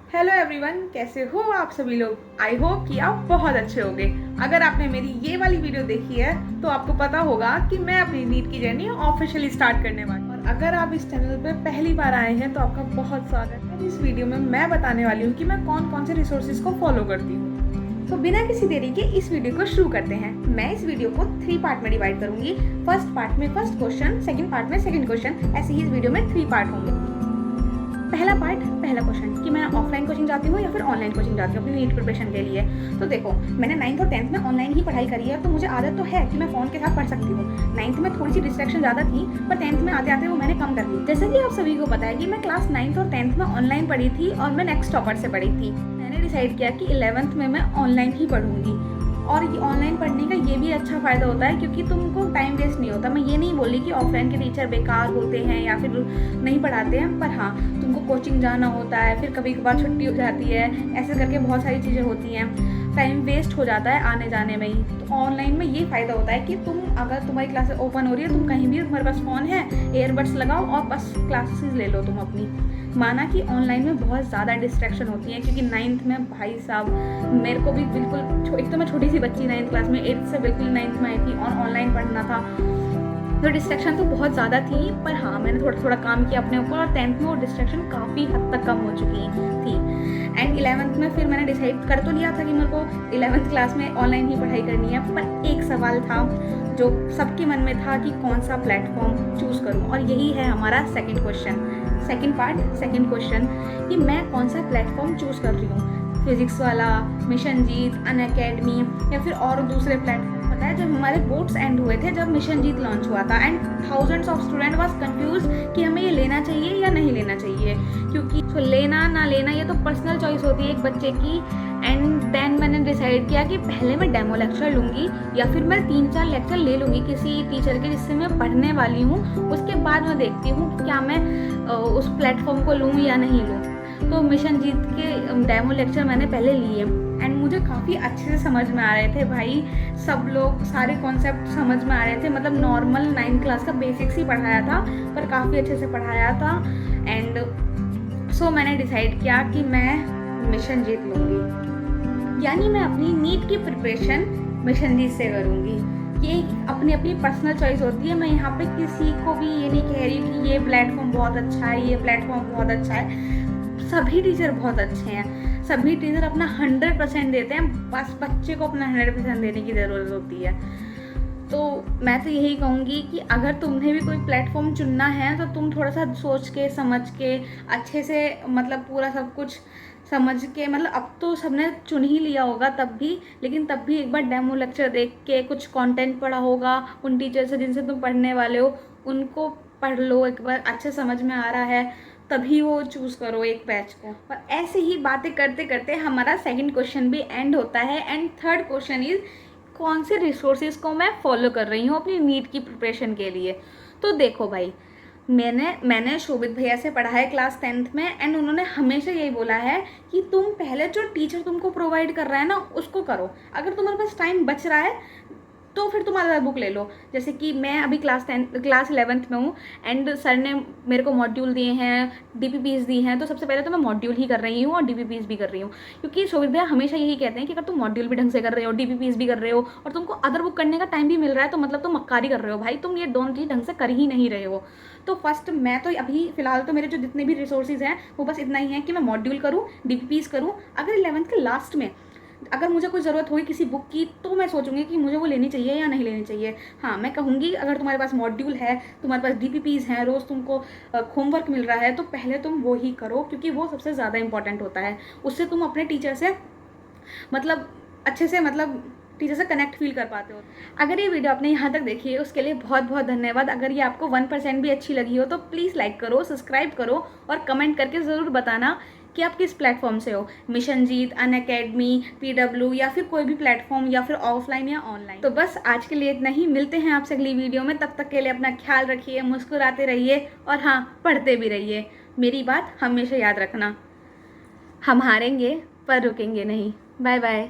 Hello everyone, कैसे हो आप सभी लोग। आई होप कि आप बहुत अच्छे होंगे। अगर आपने मेरी ये वाली वीडियो देखी है तो आपको पता होगा कि मैं अपनी नीट की जर्नी ऑफिशियली स्टार्ट करने वाली हूँ। और अगर आप इस चैनल पर पहली बार आए हैं तो आपका बहुत स्वागत है। इस वीडियो में मैं बताने वाली हूँ कि मैं कौन कौन से रिसोर्सेज को फॉलो करती हूँ। तो बिना किसी देरी के इस वीडियो को शुरू करते हैं। मैं इस वीडियो को 3 पार्ट में डिवाइड करूंगी। फर्स्ट पार्ट में फर्स्ट क्वेश्चन, सेकंड पार्ट में सेकंड क्वेश्चन, ऐसे ही इस वीडियो में 3 पार्ट होंगे। पहला क्वेश्चन कि मैं ऑफलाइन कोचिंग जाती हूँ या फिर ऑनलाइन कोचिंग जाती हूँ अपनी नीट प्रिपरेशन के लिए। तो देखो, मैंने 9th और 10th में ऑनलाइन ही पढ़ाई करी है, तो मुझे आदत तो है कि मैं फ़ोन के साथ पढ़ सकती हूँ। 9th में थोड़ी सी डिस्ट्रैक्शन ज़्यादा थी, पर 10th में आते आते वो मैंने कम कर ली। जैसे कि आप सभी को पता है कि मैं क्लास 9th और 10th में ऑनलाइन पढ़ी थी और मैं नेक्स्ट टॉपर से पढ़ी थी। मैंने डिसाइड किया कि 11th में मैं ऑनलाइन ही पढ़ूंगी। और ये ऑनलाइन पढ़ने का ये भी अच्छा फ़ायदा होता है क्योंकि तुमको टाइम वेस्ट नहीं होता। मैं ये नहीं बोली कि ऑफलाइन के टीचर बेकार होते हैं या फिर नहीं पढ़ाते हैं, पर हाँ, तुमको कोचिंग जाना होता है, फिर कभी कभार छुट्टी हो जाती है, ऐसे करके बहुत सारी चीज़ें होती हैं, टाइम वेस्ट हो जाता है आने जाने में ही। तो ऑनलाइन में ये फ़ायदा होता है कि तुम अगर तुम्हारी क्लासेस ओपन हो रही है, तुम कहीं भी, तुम्हारे पास फ़ोन है, एयरबड्स लगाओ और बस क्लासेस ले लो तुम अपनी। माना कि ऑनलाइन में बहुत ज़्यादा डिस्ट्रैक्शन होती है क्योंकि 9th में भाई साहब मेरे को भी बिल्कुल, एक तो मैं छोटी सी बच्ची 9th क्लास में, 8th से बिल्कुल 9th में आई थी और ऑनलाइन पढ़ना था, तो डिस्ट्रैक्शन तो बहुत ज़्यादा थी। पर हाँ, मैंने थोड़ा थोड़ा काम किया अपने ऊपर और 10th में वो डिस्ट्रैक्शन काफ़ी हद तक कम हो चुकी थी। एंड 11th में फिर मैंने डिसाइड कर तो लिया था कि मेरे को 11th क्लास में ऑनलाइन ही पढ़ाई करनी है, पर एक सवाल था जो सबके मन में था कि कौन सा प्लेटफॉर्म चूज़ करूँ, और यही है हमारा सेकंड क्वेश्चन कि मैं कौन सा प्लेटफॉर्म चूज़ कर रही हूँ। फिजिक्स वाला, मिशन जीत, अनअकैडमी या फिर और दूसरे प्लेटफॉर्म। पता है, जब हमारे बोर्ड्स एंड हुए थे, जब मिशन जीत लॉन्च हुआ था and thousands of student was confuse कि हमें ये लेना चाहिए या नहीं लेना चाहिए, क्योंकि तो लेना ना लेना ये तो पर्सनल चॉइस होती है एक बच्चे की। एंड देन मैंने डिसाइड किया कि पहले मैं डेमो लेक्चर लूँगी या फिर मैं 3-4 लेक्चर ले लूँगी किसी टीचर के जिससे मैं पढ़ने वाली हूँ। उसके बाद मैं देखती हूँ कि क्या मैं उस प्लेटफॉर्म को लूँ या नहीं लूँ। तो मिशन जीत के डेमो लेक्चर मैंने पहले लिए एंड मुझे काफ़ी अच्छे से समझ में आ रहे थे भाई। सब लोग सारे कॉन्सेप्ट समझ में आ रहे थे, मतलब नॉर्मल 9th क्लास का बेसिक्स ही पढ़ाया था पर काफ़ी अच्छे से पढ़ाया था। एंड सो मैंने डिसाइड किया कि मैं मिशन जीत लूँगी, यानी मैं अपनी नीट की प्रिपरेशन मिशन जीत से करूँगी। ये अपनी अपनी पर्सनल चॉइस होती है। मैं यहाँ पे किसी को भी ये नहीं कह रही कि ये प्लेटफॉर्म बहुत अच्छा है, ये प्लेटफॉर्म बहुत अच्छा है। सभी टीचर बहुत अच्छे हैं, सभी टीचर अपना 100% देते हैं, बस बच्चे को अपना 100% देने की ज़रूरत होती है। तो मैं तो यही कहूँगी कि अगर तुम्हें भी कोई प्लेटफॉर्म चुनना है तो तुम थोड़ा सा सोच के समझ के अच्छे से, मतलब पूरा सब कुछ समझ के, मतलब अब तो सबने चुन ही लिया होगा तब भी, लेकिन तब भी एक बार डेमो लेक्चर देख के, कुछ कंटेंट पढ़ा होगा उन टीचर से जिनसे तुम पढ़ने वाले हो, उनको पढ़ लो एक बार, अच्छे समझ में आ रहा है तभी वो चूज़ करो एक बैच को। और ऐसे ही बातें करते करते हमारा सेकंड क्वेश्चन भी एंड होता है। एंड थर्ड क्वेश्चन इज कौन से रिसोर्सेज को मैं फॉलो कर रही हूँ अपनी नीट की प्रिपरेशन के लिए। तो देखो भाई, मैंने शोभित भैया से पढ़ा है क्लास 10th में एंड उन्होंने हमेशा यही बोला है कि तुम पहले जो टीचर तुमको प्रोवाइड कर रहा है ना उसको करो। अगर तुम्हारे पास टाइम बच रहा है तो फिर तुम अदर बुक ले लो। जैसे कि मैं अभी क्लास 11th में हूँ एंड सर ने मेरे को मॉड्यूल दिए हैं, डीपीपीज दी हैं, तो सबसे पहले तो मैं मॉड्यूल ही कर रही हूँ और डीपीपीज भी कर रही हूँ, क्योंकि शोभित भैया हमेशा यही कहते हैं कि अगर तुम मॉड्यूल भी ढंग से कर रहे हो, डीपीपीज भी कर रहे हो और तुमको अदर बुक करने का टाइम भी मिल रहा है, तो मतलब तुम मक्कारी कर रहे हो भाई, तुम ये दोनों चीज़ ढंग से कर ही नहीं रहे हो। तो फर्स्ट मैं तो अभी फिलहाल तो मेरे जो जितने भी रिसोर्सेज हैं वो बस इतना ही है कि मैं मॉड्यूल करूँ, डीपीपीज करूँ। अगर 11th के लास्ट में अगर मुझे कोई ज़रूरत होगी किसी बुक की तो मैं सोचूंगी कि मुझे वो लेनी चाहिए या नहीं लेनी चाहिए। हाँ, मैं कहूँगी अगर तुम्हारे पास मॉड्यूल है, तुम्हारे पास डीपीपीज हैं, रोज़ तुमको होमवर्क मिल रहा है, तो पहले तुम वो ही करो क्योंकि वो सबसे ज़्यादा इंपॉर्टेंट होता है। उससे तुम अपने टीचर से मतलब अच्छे से, मतलब टीचर से कनेक्ट फील कर पाते हो। अगर ये वीडियो आपने यहाँ तक देखी है उसके लिए बहुत बहुत धन्यवाद। अगर ये आपको 1% भी अच्छी लगी हो तो प्लीज़ लाइक करो, सब्सक्राइब करो और कमेंट करके ज़रूर बताना कि आप किस प्लेटफॉर्म से हो, मिशन जीत, अनअकैडमी, पीडब्ल्यू या फिर कोई भी प्लेटफॉर्म या फिर ऑफलाइन या ऑनलाइन। तो बस आज के लिए इतना ही, मिलते हैं आपसे अगली वीडियो में। तब तक के लिए अपना ख्याल रखिए, मुस्कुराते रहिए और हाँ, पढ़ते भी रहिए। मेरी बात हमेशा याद रखना, हम हारेंगे पर रुकेंगे नहीं। Bye bye.